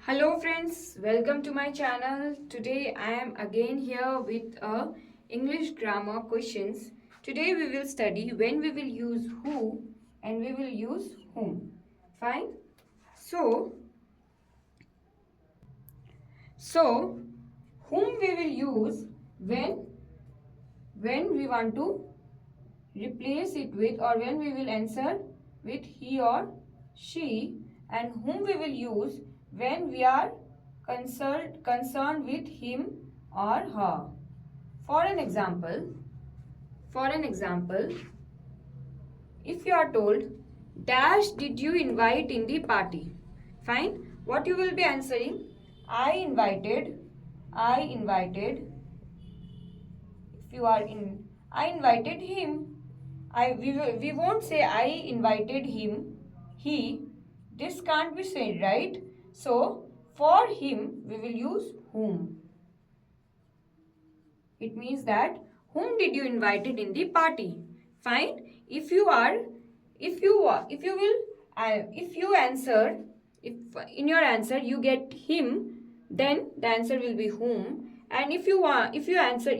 Hello friends, welcome to my channel. Today I am again here with English grammar questions. Today we will study when we will use who and we will use whom. Fine? So, so whom we will use when we want to replace it with or when we will answer with he or she, and whom we will use when we are concerned with him or her. For an example, for an example, if you are told, dash did you invite in the party? Fine. What you will be answering? I invited. If you are in, I invited him. We won't say I invited him. He. This can't be said, right? So for him we will use whom. It means that whom did you invited in the party? Fine. If you are, if you will, if you answer, if in your answer you get him, then the answer will be whom. And if you are, if your answer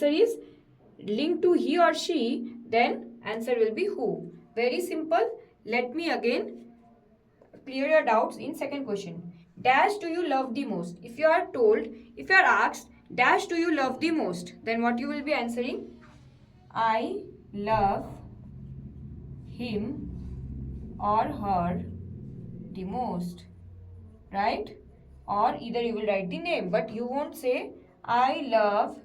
is linked to he or she, then answer will be who. Very simple. Let me again clear your doubts in second question. Dash do you love the most? If you are told, if you are asked, dash do you love the most? Then what you will be answering? I love him or her the most. Right? Or either you will write the name, but you won't say I love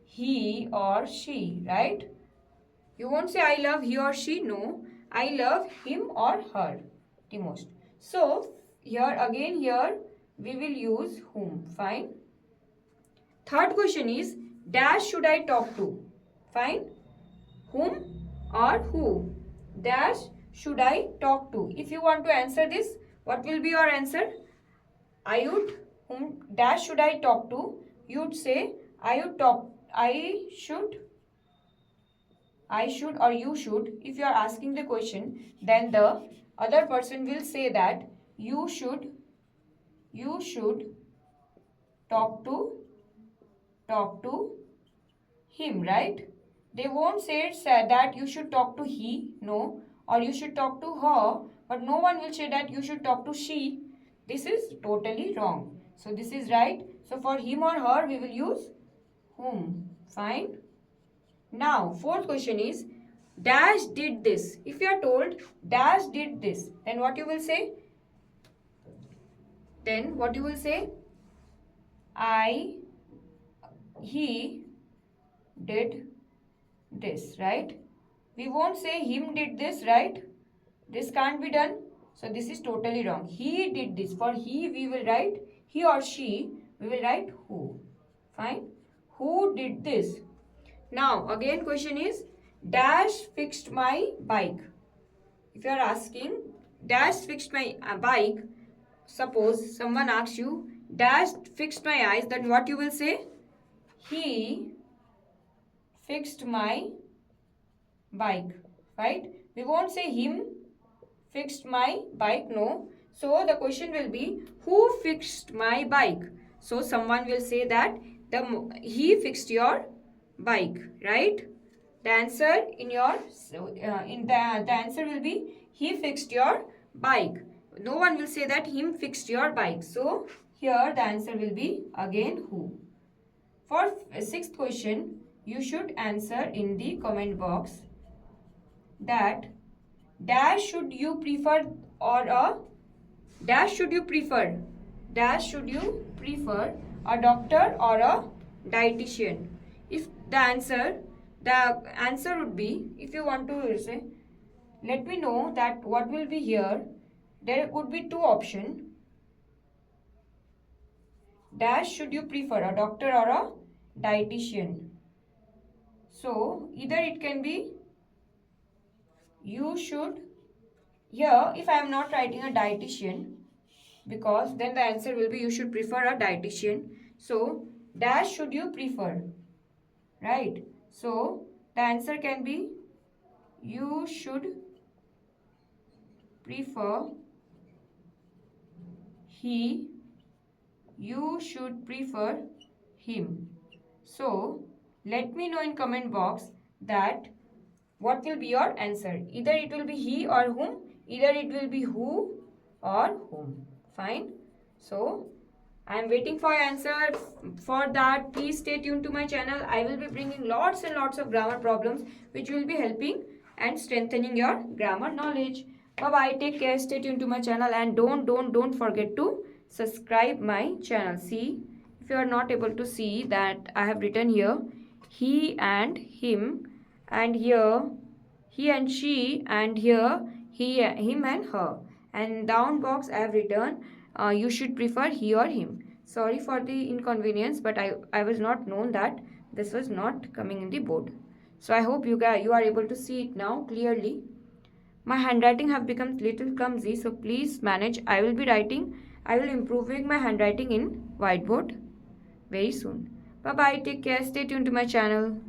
he or she. Right? You won't say I love he or she. No. I love him or her the most. So, here we will use whom. Fine. Third question is, dash should I talk to? Fine. Whom or who? Dash should I talk to? If you want to answer this, what will be your answer? Whom dash should I talk to? You would say, I should or you should. If you are asking the question, then the other person will say that you should talk to him, right? They won't say that you should talk to he, no, or you should talk to her, but no one will say that you should talk to she. This is totally wrong. So this is right. So for him or her, we will use whom. Fine. Now, fourth question is, dash did this. If you are told, dash did this, then what you will say? Then what you will say? He did this, right? We won't say him did this, right? This can't be done. So this is totally wrong. He did this. For he, we will write he or she. We will write who. Fine. Who did this? Now, again question is, dash fixed my bike. If you are asking, dash fixed my bike, suppose someone asks you, dash fixed my eyes, then what you will say? He fixed my bike, right? We won't say him fixed my bike, no. So the question will be, who fixed my bike? So someone will say that he fixed your bike, right? The answer the answer will be he fixed your bike. No one will say that him fixed your bike. So here the answer will be again who. For sixth question, you should answer in the comment box that dash should you prefer or a dash should you prefer a doctor or a dietitian. If the answer would be, if you want to say, let me know that what will be here. There would be two options. Dash should you prefer a doctor or a dietitian? So either it can be you should, here if I am not writing a dietitian, because then the answer will be you should prefer a dietitian. So dash should you prefer, right? So the answer can be you should prefer he you should prefer him. So let me know in comment box that what will be your answer. Either it will be he or whom, either it will be who or whom. Fine. So I am waiting for your answer. For that, please stay tuned to my channel. I will be bringing lots and lots of grammar problems which will be helping and strengthening your grammar knowledge. Bye bye. Take care. Stay tuned to my channel and don't forget to subscribe my channel. See, if you are not able to see that I have written here he and him, and here he and she, and here him and her, and down box I have written you should prefer he or him. Sorry for the inconvenience, but I was not known that this was not coming in the board. So I hope you are able to see it now clearly. My handwriting have become little clumsy, so please manage. I will improving my handwriting in whiteboard very soon. Bye bye. Take care. Stay tuned to my channel.